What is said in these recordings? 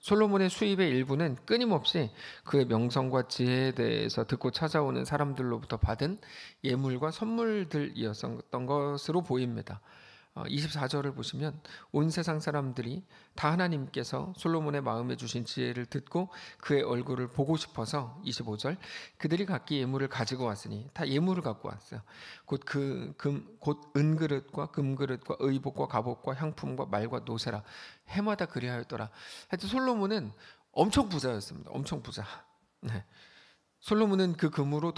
솔로몬의 수입의 일부는 끊임없이 그의 명성과 지혜에 대해서 듣고 찾아오는 사람들로부터 받은 예물과 선물들이었던 것으로 보입니다. 24절을 보시면 온 세상 사람들이 다 하나님께서 솔로몬의 마음에 주신 지혜를 듣고 그의 얼굴을 보고 싶어서 25절 그들이 각기 예물을 가지고 왔으니 다 예물을 갖고 왔어요. 곧 은그릇과 금그릇과 의복과 갑옷과 향품과 말과 노새라 해마다 그리하였더라. 하여튼 솔로몬은 엄청 부자였습니다. 엄청 부자. 네. 솔로몬은 그 금으로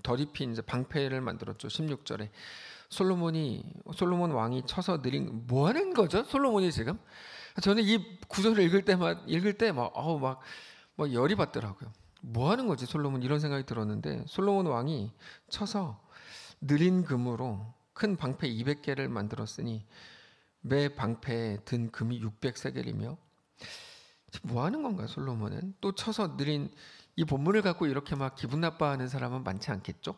더딥힌 이제 방패를 만들었죠. 16절에 솔로몬 왕이 쳐서 느린 뭐 하는 거죠? 솔로몬이 지금 저는 이 구절을 읽을 때 막 열이 받더라고요. 뭐 하는 거지 솔로몬 이런 생각이 들었는데 솔로몬 왕이 쳐서 느린 금으로 큰 방패 200개를 만들었으니 매 방패에 든 금이 600세겔이며 뭐 하는 건가 솔로몬은 또 쳐서 느린 이 본문을 갖고 이렇게 막 기분 나빠하는 사람은 많지 않겠죠?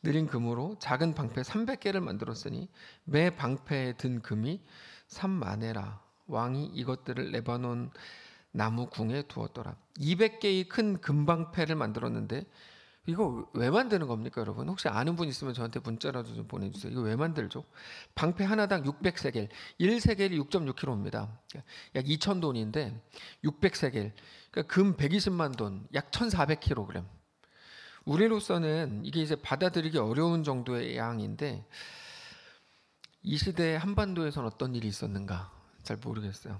느린 금으로 작은 방패 300개를 만들었으니 매 방패에 든 금이 3만에라. 왕이 이것들을 레바논 나무 궁에 두었더라. 200개의 큰 금방패를 만들었는데 이거 왜 만드는 겁니까 여러분? 혹시 아는 분 있으면 저한테 문자라도 좀 보내주세요. 이거 왜 만들죠? 방패 하나당 600세겔 1세겔이 6.6kg입니다 약 2,000돈인데 600세겔 그러니까 금 120만 돈 약 1,400kg. 우리로서는 이게 이제 받아들이기 어려운 정도의 양인데 이 시대에 한반도에선 어떤 일이 있었는가 잘 모르겠어요.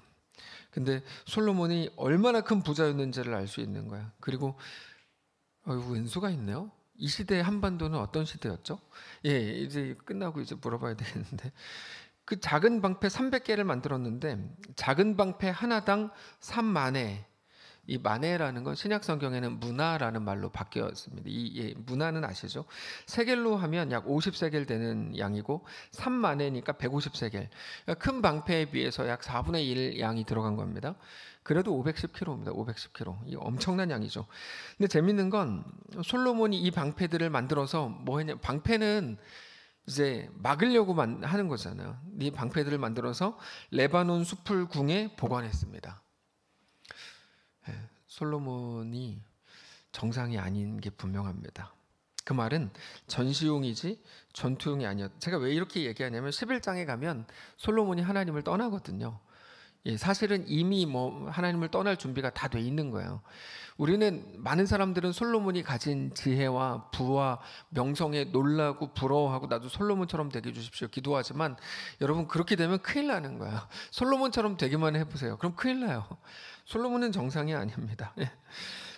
근데 솔로몬이 얼마나 큰 부자였는지를 알 수 있는 거야. 그리고 왼수가 있네요. 이 시대의 한반도는 어떤 시대였죠? 예, 이제 끝나고 이제 물어봐야 되겠는데 그 작은 방패 300개를 만들었는데 작은 방패 하나당 3만에 이 마네라는 건 신약 성경에는 문화라는 말로 바뀌었습니다. 문화는 아시죠? 세겔로 하면 약 50세겔 되는 양이고 3만에니까 150세겔. 그러니까 큰 방패에 비해서 약 4분의 1 양이 들어간 겁니다. 그래도 510kg입니다. 510kg. 이 엄청난 양이죠. 근데 재밌는 건 솔로몬이 이 방패들을 만들어서 뭐 했냐? 방패는 이제 막으려고 하는 거잖아요. 이 방패들을 만들어서 레바논 숲을 궁에 보관했습니다. 솔로몬이 정상이 아닌 게 분명합니다. 그 말은 전시용이지 전투용이 아니었다. 제가 왜 이렇게 얘기하냐면 11장에 가면 솔로몬이 하나님을 떠나거든요. 사실은 이미 하나님을 떠날 준비가 다 돼 있는 거예요. 우리는 많은 사람들은 솔로몬이 가진 지혜와 부와 명성에 놀라고 부러워하고 나도 솔로몬처럼 되게 해주십시오 기도하지만 여러분 그렇게 되면 큰일 나는 거예요. 솔로몬처럼 되기만 해보세요. 그럼 큰일 나요. 솔로몬은 정상이 아닙니다.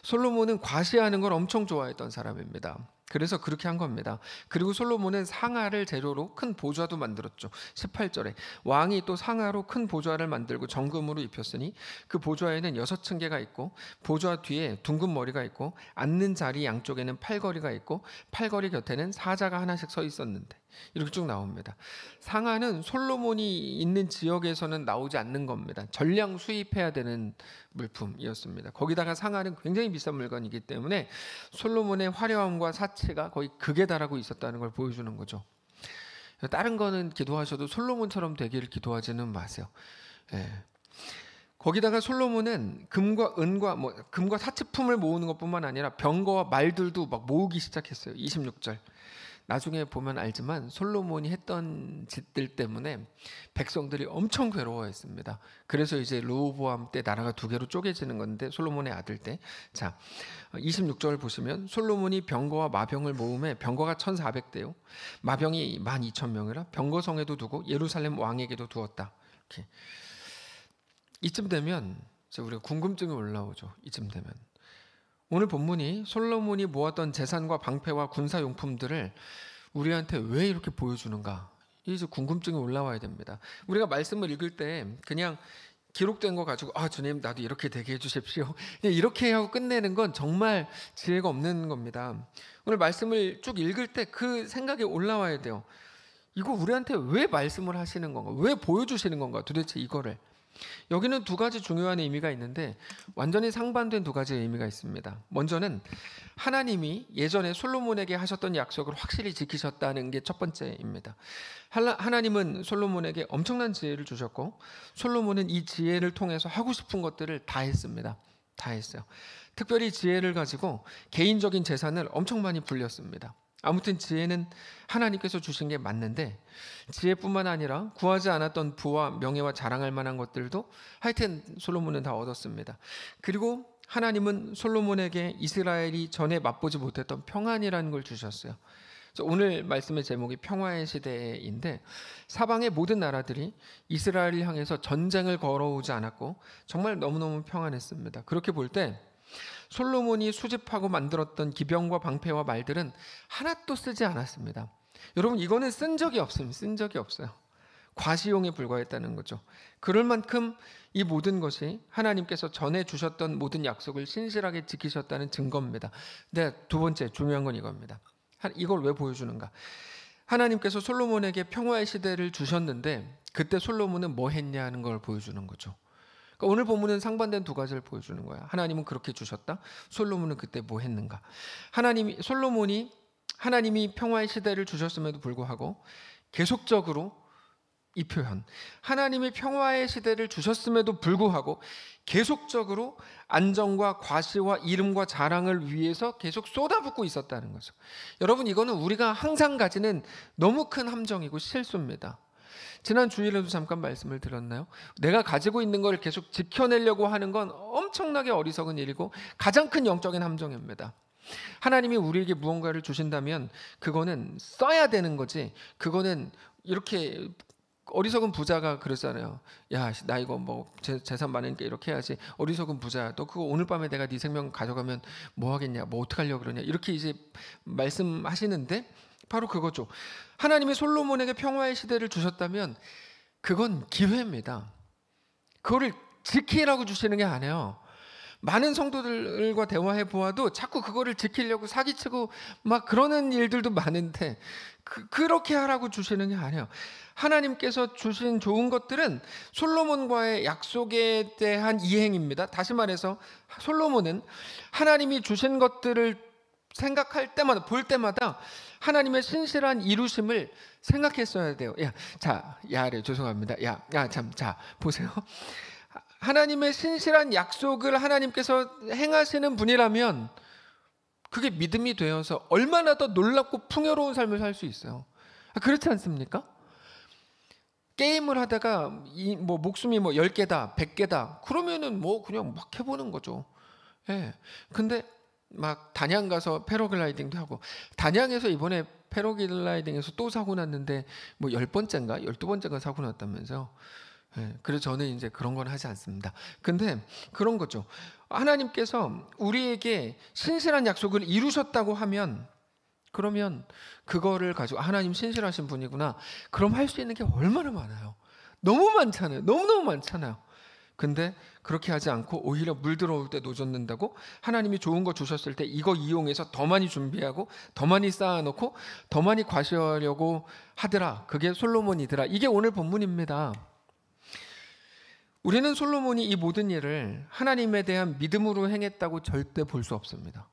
솔로몬은 과시하는 걸 엄청 좋아했던 사람입니다. 그래서 그렇게 한 겁니다. 그리고 솔로몬은 상아를 재료로 큰 보좌도 만들었죠. 18절에 왕이 또 상아로 큰 보좌를 만들고 정금으로 입혔으니 그 보좌에는 6층계가 있고 보좌 뒤에 둥근 머리가 있고 앉는 자리 양쪽에는 팔걸이가 있고 팔걸이 곁에는 사자가 하나씩 서 있었는데 이렇게 쭉 나옵니다. 상아는 솔로몬이 있는 지역에서는 나오지 않는 겁니다. 전량 수입해야 되는 물품이었습니다. 거기다가 상아는 굉장히 비싼 물건이기 때문에 솔로몬의 화려함과 사치가 거의 극에 달하고 있었다는 걸 보여주는 거죠. 다른 거는 기도하셔도 솔로몬처럼 되기를 기도하지는 마세요. 거기다가 솔로몬은 금과 은과 금과 사치품을 모으는 것뿐만 아니라 병거와 말들도 막 모으기 시작했어요. 26절. 나중에 보면 알지만 솔로몬이 했던 짓들 때문에 백성들이 엄청 괴로워했습니다. 그래서 이제 르호보암 때 나라가 2개로 쪼개지는 건데 솔로몬의 아들 때. 자, 26절 보시면 솔로몬이 병거와 마병을 모음에 병거가 1,400대요. 마병이 12,000명이라 병거성에도 두고 예루살렘 왕에게도 두었다. 이렇게. 이쯤 되면 우리가 궁금증이 올라오죠. 이쯤 되면. 오늘 본문이 솔로몬이 모았던 재산과 방패와 군사용품들을 우리한테 왜 이렇게 보여주는가? 이제 궁금증이 올라와야 됩니다. 우리가 말씀을 읽을 때 그냥 기록된 거 가지고 주님 나도 이렇게 되게 해주십시오. 이렇게 하고 끝내는 건 정말 지혜가 없는 겁니다. 오늘 말씀을 쭉 읽을 때 그 생각이 올라와야 돼요. 이거 우리한테 왜 말씀을 하시는 건가? 왜 보여주시는 건가? 도대체 이거를. 여기는 두 가지 중요한 의미가 있는데 완전히 상반된 두 가지 의미가 있습니다. 먼저는 하나님이 예전에 솔로몬에게 하셨던 약속을 확실히 지키셨다는 게 첫 번째입니다. 하나님은 솔로몬에게 엄청난 지혜를 주셨고 솔로몬은 이 지혜를 통해서 하고 싶은 것들을 다 했습니다. 다 했어요. 특별히 지혜를 가지고 개인적인 재산을 엄청 많이 불렸습니다. 아무튼 지혜는 하나님께서 주신 게 맞는데 지혜뿐만 아니라 구하지 않았던 부와 명예와 자랑할 만한 것들도 하여튼 솔로몬은 다 얻었습니다. 그리고 하나님은 솔로몬에게 이스라엘이 전에 맛보지 못했던 평안이라는 걸 주셨어요. 그래서 오늘 말씀의 제목이 평화의 시대인데 사방의 모든 나라들이 이스라엘을 향해서 전쟁을 걸어오지 않았고 정말 너무너무 평안했습니다. 그렇게 볼 때 솔로몬이 수집하고 만들었던 기병과 방패와 말들은 하나도 쓰지 않았습니다. 여러분 이거는 쓴 적이 없습니다. 쓴 적이 없어요. 과시용에 불과했다는 거죠. 그럴 만큼 이 모든 것이 하나님께서 전해 주셨던 모든 약속을 신실하게 지키셨다는 증거입니다. 근데 두 번째 중요한 건 이겁니다. 이걸 왜 보여주는가? 하나님께서 솔로몬에게 평화의 시대를 주셨는데 그때 솔로몬은 뭐 했냐는 걸 보여주는 거죠. 그러니까 오늘 본문은 상반된 두 가지를 보여주는 거야. 하나님은 그렇게 주셨다. 솔로몬은 그때 뭐 했는가? 솔로몬이 하나님이 평화의 시대를 주셨음에도 불구하고 계속적으로 이 표현, 하나님이 평화의 시대를 주셨음에도 불구하고 계속적으로 안정과 과시와 이름과 자랑을 위해서 계속 쏟아붓고 있었다는 거죠. 여러분 이거는 우리가 항상 가지는 너무 큰 함정이고 실수입니다. 지난 주일에도 잠깐 말씀을 드렸나요? 내가 가지고 있는 걸 계속 지켜내려고 하는 건 엄청나게 어리석은 일이고 가장 큰 영적인 함정입니다. 하나님이 우리에게 무언가를 주신다면 그거는 써야 되는 거지. 그거는 이렇게 어리석은 부자가 그러잖아요. 야, 나 이거 뭐 재산 많으니까 이렇게 해야지. 어리석은 부자, 너 그거 오늘 밤에 내가 네 생명 가져가면 뭐 하겠냐, 뭐 어떡하려고 그러냐, 이렇게 이제 말씀하시는데 바로 그거죠. 하나님이 솔로몬에게 평화의 시대를 주셨다면 그건 기회입니다. 그거를 지키라고 주시는 게 아니에요. 많은 성도들과 대화해 보아도 자꾸 그거를 지키려고 사기치고 막 그러는 일들도 많은데 그렇게 하라고 주시는 게 아니에요. 하나님께서 주신 좋은 것들은 솔로몬과의 약속에 대한 이행입니다. 다시 말해서 솔로몬은 하나님이 주신 것들을 생각할 때마다 볼 때마다 하나님의 신실한 이루심을 생각했어야 돼요. 죄송합니다. 자, 보세요. 하나님의 신실한 약속을 하나님께서 행하시는 분이라면 그게 믿음이 되어서 얼마나 더 놀랍고 풍요로운 삶을 살 수 있어요. 그렇지 않습니까? 게임을 하다가 목숨이 10개다, 100개다. 그러면은 그냥 막 해보는 거죠. 예. 근데 막 단양 가서 패러글라이딩도 하고, 단양에서 이번에 패러글라이딩에서 또 사고 났는데 10번째인가 12번째가 사고 났다면서요. 예, 그래서 저는 이제 그런 건 하지 않습니다. 근데 그런 거죠. 하나님께서 우리에게 신실한 약속을 이루셨다고 하면 그러면 그거를 가지고 하나님 신실하신 분이구나. 그럼 할 수 있는 게 얼마나 많아요. 너무 많잖아요. 너무너무 많잖아요. 근데 그렇게 하지 않고 오히려 물 들어올 때 노젓는다고 하나님이 좋은 거 주셨을 때 이거 이용해서 더 많이 준비하고 더 많이 쌓아놓고 더 많이 과시하려고 하더라. 그게 솔로몬이더라. 이게 오늘 본문입니다. 우리는 솔로몬이 이 모든 일을 하나님에 대한 믿음으로 행했다고 절대 볼 수 없습니다.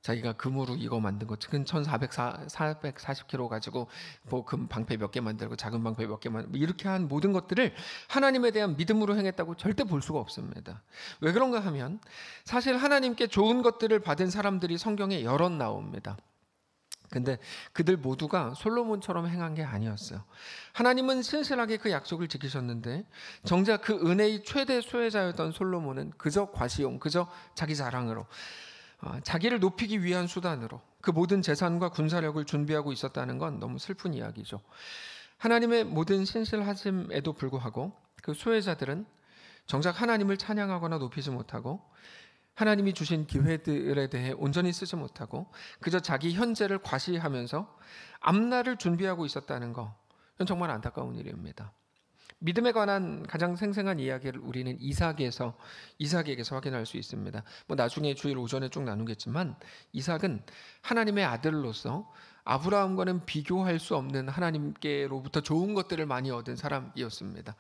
자기가 금으로 이거 만든 거, 근 1440kg 가지고 금 방패 몇 개 만들고 작은 방패 몇 개 만들고 이렇게 한 모든 것들을 하나님에 대한 믿음으로 행했다고 절대 볼 수가 없습니다. 왜 그런가 하면 사실 하나님께 좋은 것들을 받은 사람들이 성경에 여럿 나옵니다. 근데 그들 모두가 솔로몬처럼 행한 게 아니었어요. 하나님은 신실하게 그 약속을 지키셨는데 정작 그 은혜의 최대 수혜자였던 솔로몬은 그저 과시용, 그저 자기 자랑으로, 자기를 높이기 위한 수단으로 그 모든 재산과 군사력을 준비하고 있었다는 건 너무 슬픈 이야기죠. 하나님의 모든 신실하심에도 불구하고 그 수혜자들은 정작 하나님을 찬양하거나 높이지 못하고 하나님이 주신 기회들에 대해 온전히 쓰지 못하고 그저 자기 현재를 과시하면서 앞날을 준비하고 있었다는 거, 이건 정말 안타까운 일입니다. 믿음에 관한 가장 생생한 이야기를 우리는 이삭에게서 확인할 수 있습니다. 나중에 주일 오전에 쭉 나누겠지만 이삭은 하나님의 아들로서 아브라함과는 비교할 수 없는 하나님께로부터 좋은 것들을 많이 얻은 사람이었습니다.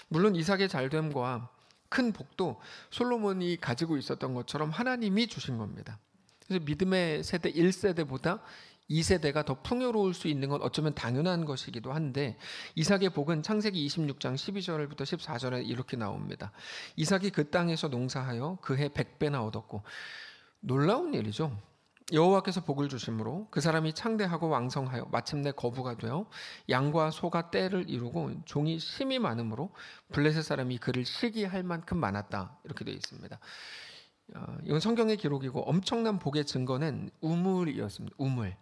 물론 이삭의 잘됨과 큰 복도 솔로몬이 가지고 있었던 것처럼 하나님이 주신 겁니다. 그래서 믿음의 세대 1세대보다 2세대가 더 풍요로울 수 있는 건 어쩌면 당연한 것이기도 한데, 이삭의 복은 창세기 26장 12절부터 14절에 이렇게 나옵니다. 이삭이 그 땅에서 농사하여 그해 100배나 얻었고, 놀라운 일이죠. 여호와께서 복을 주심으로 그 사람이 창대하고 왕성하여 마침내 거부가 되어 양과 소가 떼를 이루고 종이 심이 많으므로 블레셋 사람이 그를 시기할 만큼 많았다. 이렇게 되어 있습니다. 이건 성경의 기록이고 엄청난 복의 증거는 우물이었습니다. 우물.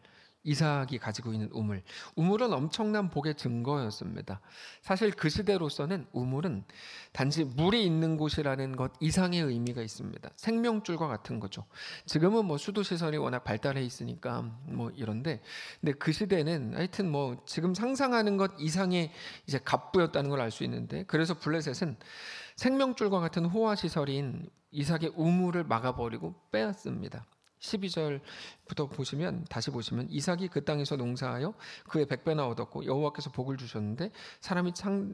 이삭이 가지고 있는 우물. 우물은 엄청난 복의 증거였습니다. 사실 그 시대로서는 우물은 단지 물이 있는 곳이라는 것 이상의 의미가 있습니다. 생명줄과 같은 거죠. 지금은 뭐 수도 시설이 워낙 발달해 있으니까 뭐 이런데, 근데 그 시대는 하여튼 뭐 지금 상상하는 것 이상의 이제 갑부였다는 걸 알 수 있는데, 그래서 블레셋은 생명줄과 같은 호화 시설인 이삭의 우물을 막아버리고 빼앗습니다. 12절부터 보시면, 다시 보시면, 이삭이 그 땅에서 농사하여 그의 100배나 얻었고 여호와께서 복을 주셨는데 사람이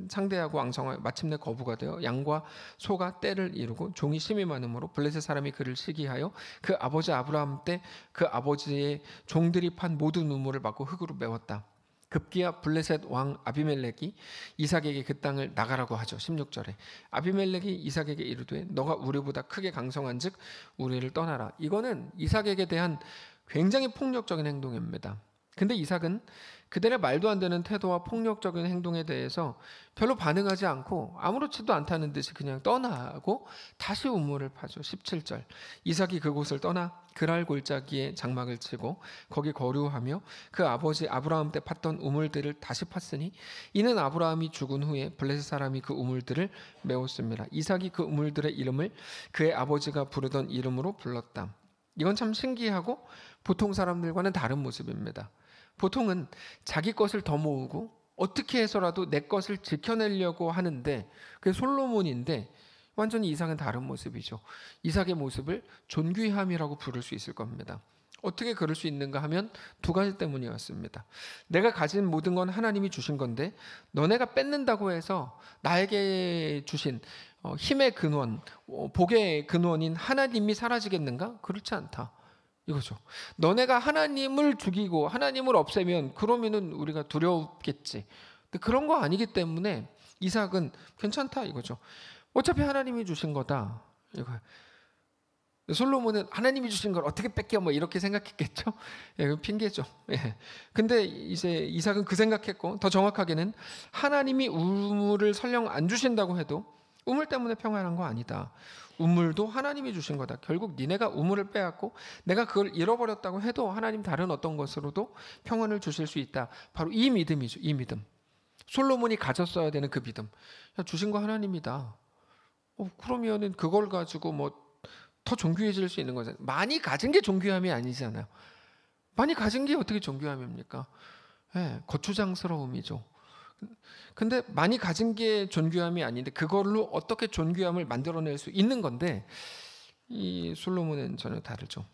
창대하고 왕성하여 마침내 거부가 되어 양과 소가 떼를 이루고 종이 심이 많으므로 블레셋 사람이 그를 시기하여 그 아버지 아브라함 때 그 아버지의 종들이 판 모든 우물을 막고 흙으로 메웠다. 급기야 블레셋 왕 아비멜렉이 이삭에게 그 땅을 나가라고 하죠. 16절에 아비멜렉이 이삭에게 이르되 너가 우리보다 크게 강성한즉 우리를 떠나라. 이거는 이삭에게 대한 굉장히 폭력적인 행동입니다. 근데 이삭은 그들의 말도 안 되는 태도와 폭력적인 행동에 대해서 별로 반응하지 않고 아무렇지도 않다는 듯이 그냥 떠나고 다시 우물을 파죠. 17절 이삭이 그곳을 떠나 그랄 골짜기에 장막을 치고 거기 거류하며 그 아버지 아브라함 때 팠던 우물들을 다시 팠으니 이는 아브라함이 죽은 후에 블레셋 사람이 그 우물들을 메웠습니다. 이삭이 그 우물들의 이름을 그의 아버지가 부르던 이름으로 불렀다. 이건 참 신기하고 보통 사람들과는 다른 모습입니다. 보통은 자기 것을 더 모으고 어떻게 해서라도 내 것을 지켜내려고 하는데, 그게 솔로몬인데 완전히 이삭은 다른 모습이죠. 이삭의 모습을 존귀함이라고 부를 수 있을 겁니다. 어떻게 그럴 수 있는가 하면 두 가지 때문이었습니다. 내가 가진 모든 건 하나님이 주신 건데 너네가 뺏는다고 해서 나에게 주신 힘의 근원, 복의 근원인 하나님이 사라지겠는가? 그렇지 않다. 이거죠. 너네가 하나님을 죽이고 하나님을 없애면 그러면은 우리가 두렵겠지. 근데 그런 거 아니기 때문에 이삭은 괜찮다 이거죠. 어차피 하나님이 주신 거다. 이거. 솔로몬은 하나님이 주신 걸 어떻게 뺏겨 뭐 이렇게 생각했겠죠. 예, 핑계죠. 예. 근데 이제 이삭은 그 생각했고, 더 정확하게는 하나님이 우물을 설령 안 주신다고 해도 우물 때문에 평안한 거 아니다. 우물도 하나님이 주신 거다. 결국 니네가 우물을 빼앗고 내가 그걸 잃어버렸다고 해도 하나님 다른 어떤 것으로도 평안을 주실 수 있다. 바로 이 믿음이죠. 이 믿음. 솔로몬이 가졌어야 되는 그 믿음. 야, 주신 거 하나님이다. 그러면은 그걸 가지고 뭐 더 존귀해질 수 있는 거잖아요. 많이 가진 게 존귀함이 아니잖아요. 많이 가진 게 어떻게 존귀함입니까? 예, 거추장스러움이죠. 근데 많이 가진 게 존귀함이 아닌데 그걸로 어떻게 존귀함을 만들어낼 수 있는 건데, 이 솔로몬은 전혀 다르죠.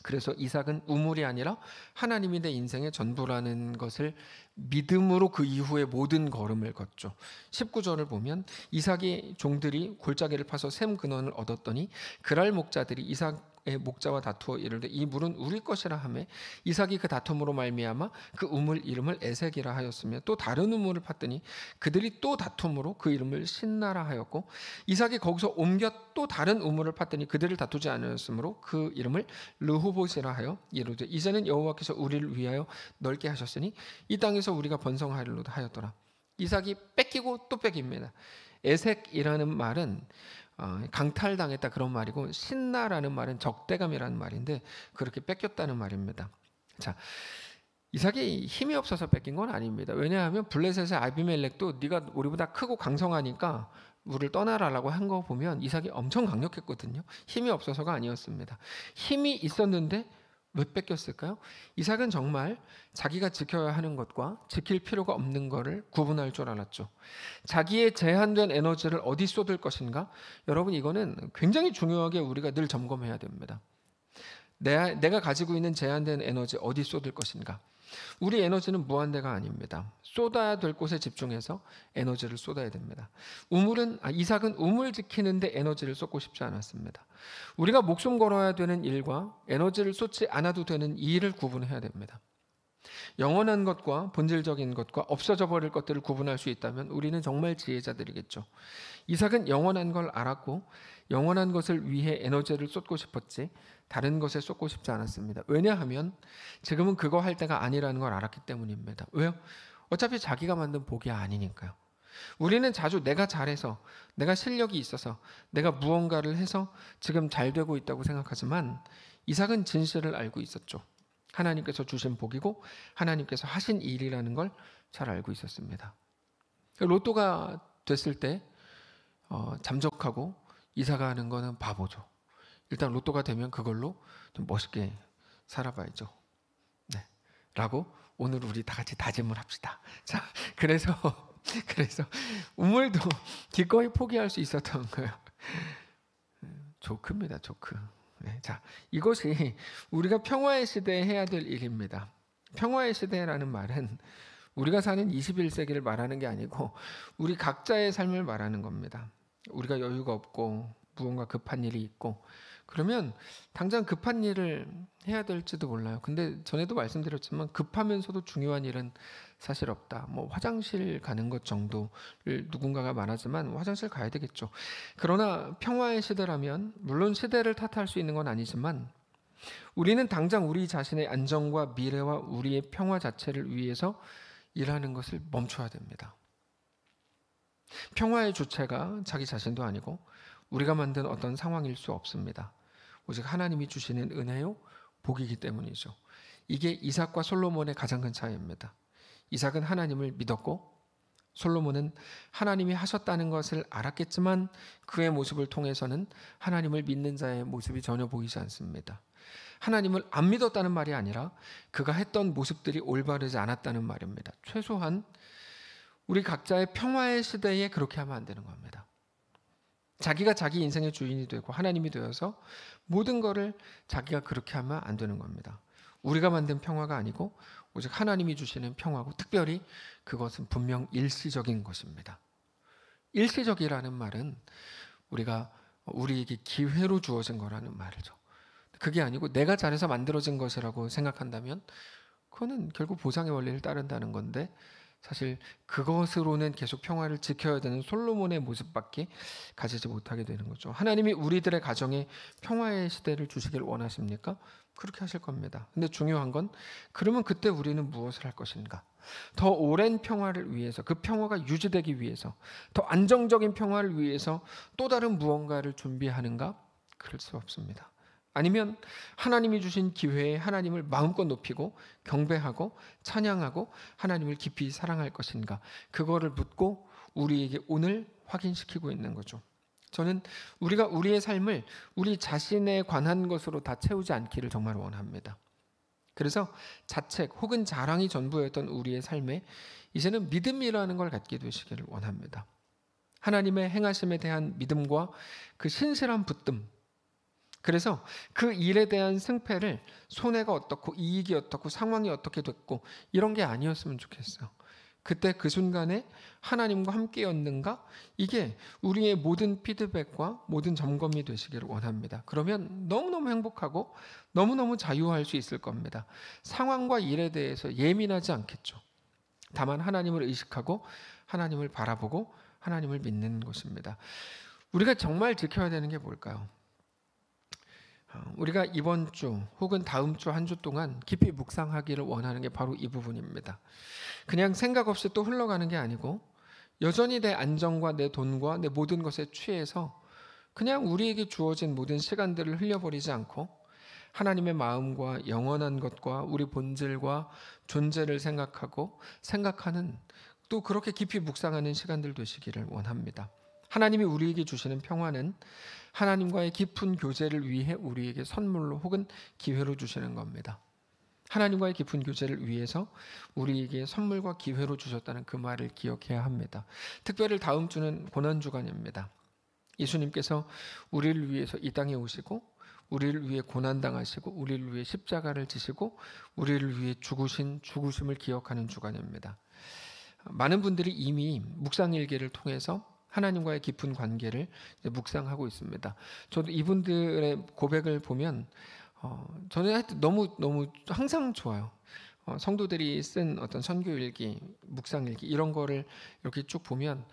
그래서 이삭은 우물이 아니라 하나님이 내 인생의 전부라는 것을 믿음으로 그 이후에 모든 걸음을 걷죠. 19절을 보면 이삭의 종들이 골짜기를 파서 샘 근원을 얻었더니 그랄 목자들이 이삭의 목자와 다투어 이르되 이 물은 우리 것이라 하매 이삭이 그 다툼으로 말미암아 그 우물 이름을 에색이라 하였으며 또 다른 우물을 팠더니 그들이 또 다툼으로 그 이름을 신나라 하였고 이삭이 거기서 옮겨 또 다른 우물을 팠더니 그들을 다투지 않으므로 그 이름을 르호봇이라 하여 이르되 이제는 여호와께서 우리를 위하여 넓게 하셨으니 이 땅에서 우리가 번성하리로다 하였더라. 이삭이 뺏기고 또 뺏깁니다. 에색이라는 말은 강탈당했다 그런 말이고, 신나라는 말은 적대감이라는 말인데 그렇게 뺏겼다는 말입니다. 자, 이삭이 힘이 없어서 뺏긴 건 아닙니다. 왜냐하면 블레셋의 아비멜렉도 네가 우리보다 크고 강성하니까 우리를 떠나라라고 한 거 보면 이삭이 엄청 강력했거든요. 힘이 없어서가 아니었습니다. 힘이 있었는데 왜 뺏겼을까요? 이삭은 정말 자기가 지켜야 하는 것과 지킬 필요가 없는 것을 구분할 줄 알았죠. 자기의 제한된 에너지를 어디 쏟을 것인가? 여러분, 이거는 굉장히 중요하게 우리가 늘 점검해야 됩니다. 내가 가지고 있는 제한된 에너지 어디 쏟을 것인가? 우리 에너지는 무한대가 아닙니다. 쏟아야 될 곳에 집중해서 에너지를 쏟아야 됩니다. 이삭은 우물 지키는데 에너지를 쏟고 싶지 않았습니다. 우리가 목숨 걸어야 되는 일과 에너지를 쏟지 않아도 되는 이 일을 구분해야 됩니다. 영원한 것과 본질적인 것과 없어져 버릴 것들을 구분할 수 있다면 우리는 정말 지혜자들이겠죠. 이삭은 영원한 걸 알았고 영원한 것을 위해 에너지를 쏟고 싶었지 다른 것에 쏟고 싶지 않았습니다. 왜냐하면 지금은 그거 할 때가 아니라는 걸 알았기 때문입니다. 왜요? 어차피 자기가 만든 복이 아니니까요. 우리는 자주 내가 잘해서, 내가 실력이 있어서, 내가 무언가를 해서 지금 잘 되고 있다고 생각하지만 이삭은 진실을 알고 있었죠. 하나님께서 주신 복이고 하나님께서 하신 일이라는 걸 잘 알고 있었습니다. 로또가 됐을 때 잠적하고 이사가 하는 거는 바보죠. 일단 로또가 되면 그걸로 좀 멋있게 살아봐야죠. 네. 라고 오늘 우리 다 같이 다짐을 합시다. 자, 그래서 우물도 기꺼이 포기할 수 있었던 거예요. 조크입니다, 조크. 네, 자, 이것이 우리가 평화의 시대에 해야 될 일입니다. 평화의 시대라는 말은 우리가 사는 21세기를 말하는 게 아니고 우리 각자의 삶을 말하는 겁니다. 우리가 여유가 없고 무언가 급한 일이 있고 그러면 당장 급한 일을 해야 될지도 몰라요. 근데 전에도 말씀드렸지만 급하면서도 중요한 일은 사실 없다. 뭐 화장실 가는 것 정도를 누군가가 말하지만 화장실 가야 되겠죠. 그러나 평화의 시대라면 물론 시대를 탓할 수 있는 건 아니지만 우리는 당장 우리 자신의 안정과 미래와 우리의 평화 자체를 위해서 일하는 것을 멈춰야 됩니다. 평화의 주체가 자기 자신도 아니고 우리가 만든 어떤 상황일 수 없습니다. 오직 하나님이 주시는 은혜요 복이기 때문이죠. 이게 이삭과 솔로몬의 가장 큰 차이입니다. 이삭은 하나님을 믿었고 솔로몬은 하나님이 하셨다는 것을 알았겠지만 그의 모습을 통해서는 하나님을 믿는 자의 모습이 전혀 보이지 않습니다. 하나님을 안 믿었다는 말이 아니라 그가 했던 모습들이 올바르지 않았다는 말입니다. 최소한 우리 각자의 평화의 시대에 그렇게 하면 안 되는 겁니다. 자기가 자기 인생의 주인이 되고 하나님이 되어서 모든 것을 자기가 그렇게 하면 안 되는 겁니다. 우리가 만든 평화가 아니고 오직 하나님이 주시는 평화고 특별히 그것은 분명 일시적인 것입니다. 일시적이라는 말은 우리에게 기회로 주어진 거라는 말이죠. 그게 아니고 내가 잘해서 만들어진 것이라고 생각한다면 그거는 결국 보상의 원리를 따른다는 건데 사실 그것으로는 계속 평화를 지켜야 되는 솔로몬의 모습밖에 가지지 못하게 되는 거죠. 하나님이 우리들의 가정에 평화의 시대를 주시길 원하십니까? 그렇게 하실 겁니다. 근데 중요한 건 그러면 그때 우리는 무엇을 할 것인가? 더 오랜 평화를 위해서 그 평화가 유지되기 위해서 더 안정적인 평화를 위해서 또 다른 무언가를 준비하는가? 그럴 수 없습니다. 아니면 하나님이 주신 기회에 하나님을 마음껏 높이고 경배하고 찬양하고 하나님을 깊이 사랑할 것인가? 그거를 묻고 우리에게 오늘 확인시키고 있는 거죠. 저는 우리가 우리의 삶을 우리 자신에 관한 것으로 다 채우지 않기를 정말 원합니다. 그래서 자책 혹은 자랑이 전부였던 우리의 삶에 이제는 믿음이라는 걸 갖게 되시기를 원합니다. 하나님의 행하심에 대한 믿음과 그 신실한 붙듦, 그래서 그 일에 대한 승패를 손해가 어떻고 이익이 어떻고 상황이 어떻게 됐고 이런 게 아니었으면 좋겠어요. 그때 그 순간에 하나님과 함께였는가? 이게 우리의 모든 피드백과 모든 점검이 되시기를 원합니다. 그러면 너무너무 행복하고 너무너무 자유할 수 있을 겁니다. 상황과 일에 대해서 예민하지 않겠죠. 다만 하나님을 의식하고 하나님을 바라보고 하나님을 믿는 것입니다. 우리가 정말 지켜야 되는 게 뭘까요? 우리가 이번 주 혹은 다음 주 한 주 동안 깊이 묵상하기를 원하는 게 바로 이 부분입니다. 그냥 생각 없이 또 흘러가는 게 아니고 여전히 내 안정과 내 돈과 내 모든 것에 취해서 그냥 우리에게 주어진 모든 시간들을 흘려버리지 않고 하나님의 마음과 영원한 것과 우리 본질과 존재를 생각하는 또 그렇게 깊이 묵상하는 시간들 되시기를 원합니다. 하나님이 우리에게 주시는 평화는 하나님과의 깊은 교제를 위해 우리에게 선물로 혹은 기회로 주시는 겁니다. 하나님과의 깊은 교제를 위해서 우리에게 선물과 기회로 주셨다는 그 말을 기억해야 합니다. 특별히 다음 주는 고난주간입니다. 예수님께서 우리를 위해서 이 땅에 오시고 우리를 위해 고난당하시고 우리를 위해 십자가를 지시고 우리를 위해 죽으신 죽으심을 기억하는 주간입니다. 많은 분들이 이미 묵상일기를 통해서 하나님과의 깊은 관계를 묵상하고 있습니다. 저도 이분들의 고백을 보면 저는 하여튼 너무 항상 좋아요. 성도들이 쓴 어떤 선교일기, 묵상일기 이런 거를 이렇게 쭉 보면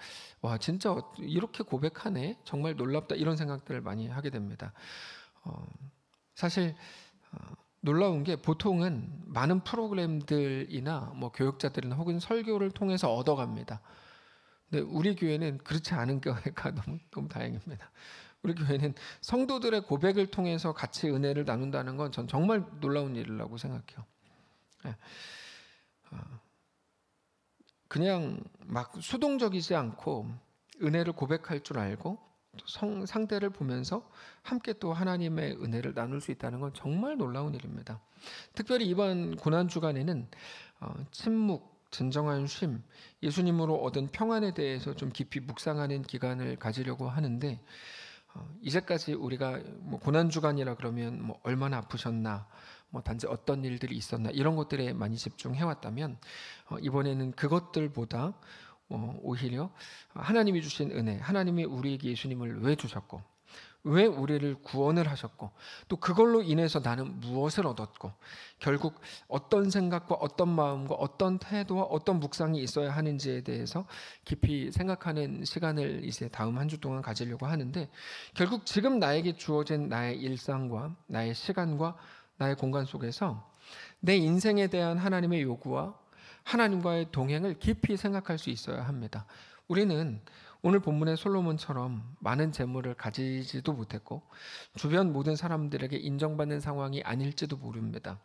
와 진짜 이렇게 고백하네, 정말 놀랍다, 이런 생각들을 많이 하게 됩니다. 사실 놀라운 게 보통은 많은 프로그램들이나 뭐 교역자들이나 혹은 설교를 통해서 얻어갑니다. 근데 우리 교회는 그렇지 않은 교회가 너무 다행입니다. 우리 교회는 성도들의 고백을 통해서 같이 은혜를 나눈다는 건 전 정말 놀라운 일이라고 생각해요. 그냥 막 수동적이지 않고 은혜를 고백할 줄 알고 상대를 보면서 함께 또 하나님의 은혜를 나눌 수 있다는 건 정말 놀라운 일입니다. 특별히 이번 고난 주간에는 침묵, 진정한 쉼, 예수님으로 얻은 평안에 대해서 좀 깊이 묵상하는 기간을 가지려고 하는데, 이제까지 우리가 뭐 고난 주간이라 그러면 뭐 얼마나 아프셨나, 뭐 단지 어떤 일들이 있었나 이런 것들에 많이 집중해 왔다면, 이번에는 그것들보다 오히려 하나님이 주신 은혜, 하나님이 우리에게 예수님을 왜 주셨고 왜 우리를 구원을 하셨고 또 그걸로 인해서 나는 무엇을 얻었고 결국 어떤 생각과 어떤 마음과 어떤 태도와 어떤 묵상이 있어야 하는지에 대해서 깊이 생각하는 시간을 이제 다음 한 주 동안 가지려고 하는데, 결국 지금 나에게 주어진 나의 일상과 나의 시간과 나의 공간 속에서 내 인생에 대한 하나님의 요구와 하나님과의 동행을 깊이 생각할 수 있어야 합니다. 우리는 오늘 본문의 솔로몬처럼 많은 재물을 가지지도 못했고 주변 모든 사람들에게 인정받는 상황이 아닐지도 모릅니다.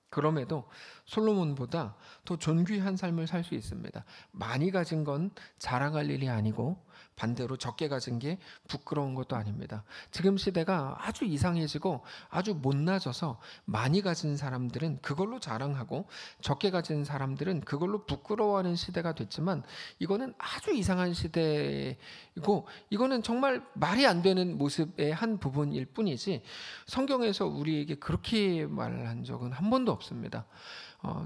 그럼에도 솔로몬보다 더 존귀한 삶을 살 수 있습니다. 많이 가진 건 자랑할 일이 아니고 반대로 적게 가진 게 부끄러운 것도 아닙니다. 지금 시대가 아주 이상해지고 아주 못나져서 많이 가진 사람들은 그걸로 자랑하고 적게 가진 사람들은 그걸로 부끄러워하는 시대가 됐지만, 이거는 아주 이상한 시대이고 이거는 정말 말이 안 되는 모습의 한 부분일 뿐이지 성경에서 우리에게 그렇게 말한 적은 한 번도 없습니다.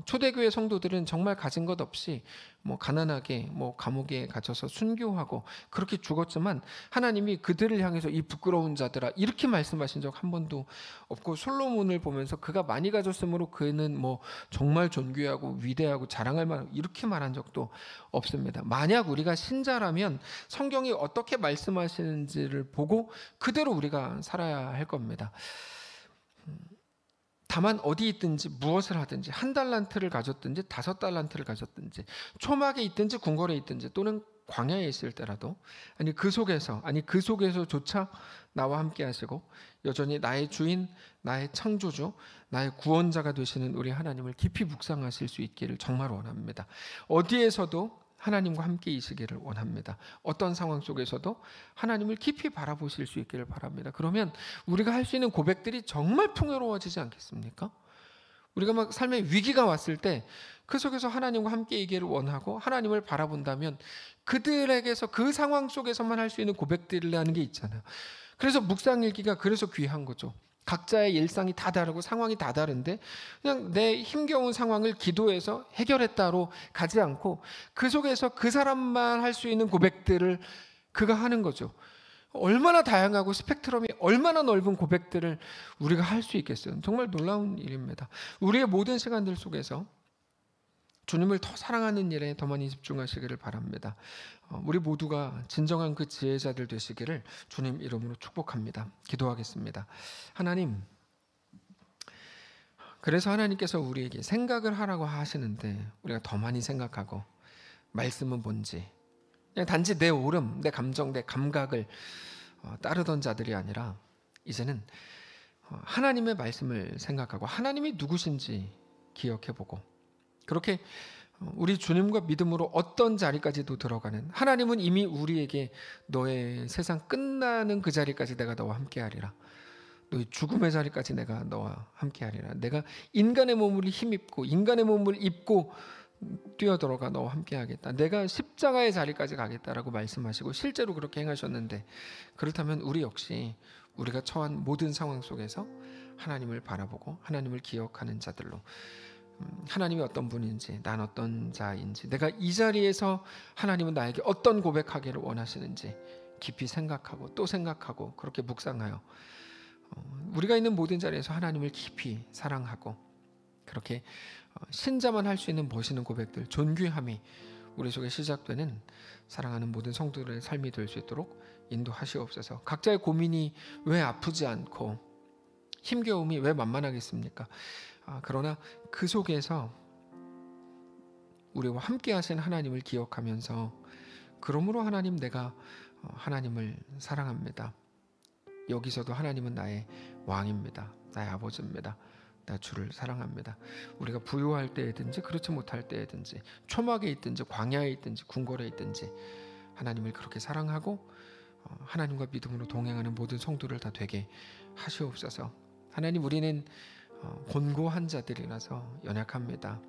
초대교회 성도들은 정말 가진 것 없이 뭐 가난하게 뭐 감옥에 갇혀서 순교하고 그렇게 죽었지만 하나님이 그들을 향해서 이 부끄러운 자들아 이렇게 말씀하신 적 한 번도 없고, 솔로몬을 보면서 그가 많이 가졌으므로 그는 뭐 정말 존귀하고 위대하고 자랑할 만하고 이렇게 말한 적도 없습니다. 만약 우리가 신자라면 성경이 어떻게 말씀하시는지를 보고 그대로 우리가 살아야 할 겁니다. 다만 어디 있든지 무엇을 하든지 1달란트를 가졌든지 5달란트를 가졌든지 초막에 있든지 궁궐에 있든지 또는 광야에 있을 때라도 그 속에서조차 나와 함께 하시고 여전히 나의 주인, 나의 창조주, 나의 구원자가 되시는 우리 하나님을 깊이 묵상하실 수 있기를 정말 원합니다. 어디에서도 하나님과 함께이시기를 원합니다. 어떤 상황 속에서도 하나님을 깊이 바라보실 수 있기를 바랍니다. 그러면 우리가 할 수 있는 고백들이 정말 풍요로워지지 않겠습니까? 우리가 막 삶의 위기가 왔을 때 그 속에서 하나님과 함께이기를 원하고 하나님을 바라본다면 그들에게서 그 상황 속에서만 할 수 있는 고백들이라는 게 있잖아요. 그래서 묵상일기가 그래서 귀한 거죠. 각자의 일상이 다 다르고 상황이 다 다른데 그냥 내 힘겨운 상황을 기도해서 해결했다로 가지 않고 그 속에서 그 사람만 할 수 있는 고백들을 그가 하는 거죠. 얼마나 다양하고 스펙트럼이 얼마나 넓은 고백들을 우리가 할 수 있겠어요. 정말 놀라운 일입니다. 우리의 모든 시간들 속에서 주님을 더 사랑하는 일에 더 많이 집중하시기를 바랍니다. 우리 모두가 진정한 그 지혜자들 되시기를 주님 이름으로 축복합니다. 기도하겠습니다. 하나님, 그래서 하나님께서 우리에게 생각을 하라고 하시는데 우리가 더 많이 생각하고 말씀은 뭔지 그냥 단지 내 오름, 내 감정, 내 감각을 따르던 자들이 아니라 이제는 하나님의 말씀을 생각하고 하나님이 누구신지 기억해보고 그렇게 우리 주님과 믿음으로 어떤 자리까지도 들어가는, 하나님은 이미 우리에게 너의 세상 끝나는 그 자리까지 내가 너와 함께하리라, 너의 죽음의 자리까지 내가 너와 함께하리라, 내가 인간의 몸을 힘입고 인간의 몸을 입고 뛰어들어가 너와 함께하겠다, 내가 십자가의 자리까지 가겠다라고 말씀하시고 실제로 그렇게 행하셨는데, 그렇다면 우리 역시 우리가 처한 모든 상황 속에서 하나님을 바라보고 하나님을 기억하는 자들로, 하나님이 어떤 분인지, 난 어떤 자인지, 내가 이 자리에서 하나님은 나에게 어떤 고백하기를 원하시는지 깊이 생각하고 또 생각하고 그렇게 묵상하여 우리가 있는 모든 자리에서 하나님을 깊이 사랑하고 그렇게 신자만 할 수 있는 멋있는 고백들, 존귀함이 우리 속에 시작되는 사랑하는 모든 성도들의 삶이 될 수 있도록 인도하시옵소서. 각자의 고민이 왜 아프지 않고 힘겨움이 왜 만만하겠습니까? 그러나 그 속에서 우리와 함께 하신 하나님을 기억하면서, 그러므로 하나님, 내가 하나님을 사랑합니다. 여기서도 하나님은 나의 왕입니다. 나의 아버지입니다. 나 주를 사랑합니다. 우리가 부유할 때든지 그렇지 못할 때든지, 초막에 있든지 광야에 있든지 궁궐에 있든지 하나님을 그렇게 사랑하고 하나님과 믿음으로 동행하는 모든 성도를 다 되게 하시옵소서. 하나님, 우리는 곤고한 자들이라서 연약합니다.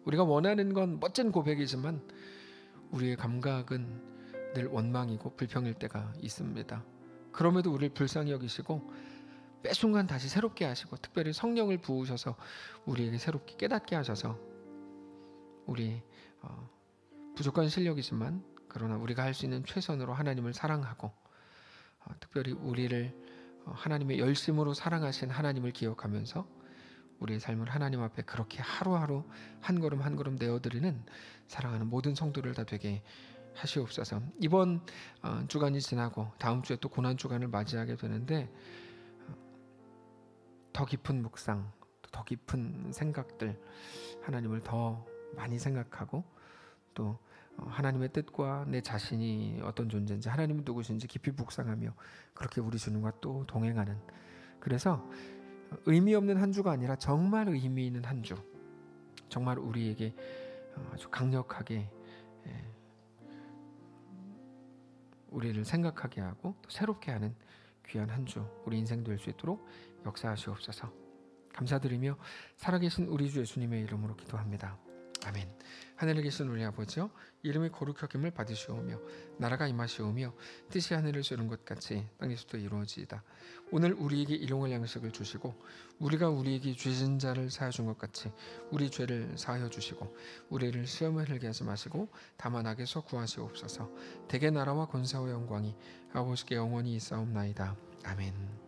우리가 원하는 건 멋진 고백이지만 우리의 감각은 늘 원망이고 불평일 때가 있습니다. 그럼에도 우리를 불쌍히 여기시고 매 순간 다시 새롭게 하시고, 특별히 성령을 부으셔서 우리에게 새롭게 깨닫게 하셔서, 우리 부족한 실력이지만 그러나 우리가 할 수 있는 최선으로 하나님을 사랑하고, 특별히 우리를 하나님의 열심으로 사랑하신 하나님을 기억하면서 우리의 삶을 하나님 앞에 그렇게 하루하루 한 걸음 한 걸음 내어드리는 사랑하는 모든 성도를 다 되게 하시옵소서. 이번 주간이 지나고 다음 주에 또 고난 주간을 맞이하게 되는데, 더 깊은 묵상, 더 깊은 생각들, 하나님을 더 많이 생각하고 또 하나님의 뜻과 내 자신이 어떤 존재인지, 하나님은 누구신지 깊이 묵상하며 그렇게 우리 주님과 또 동행하는, 그래서 의미 없는 한 주가 아니라 정말 의미 있는 한 주, 정말 우리에게 아주 강력하게 우리를 생각하게 하고 또 새롭게 하는 귀한 한 주 우리 인생 될 수 있도록 역사하시옵소서. 감사드리며 살아계신 우리 주 예수님의 이름으로 기도합니다. 아멘. 하늘에 계신 우리 아버지여, 이름이 거룩히 여김을 받으시오며 나라가 임하시오며 뜻이 하늘을 주는 것 같이 땅에서도 이루어지이다. 오늘 우리에게 일용할 양식을 주시고 우리가 우리에게 죄진 자를 사하여 준 것 같이 우리 죄를 사하여 주시고 우리를 시험에 들게 하지 마시고 다만 악에서 구하시옵소서. 대개 나라와 권세와 영광이 아버지께 영원히 있사옵나이다. 아멘.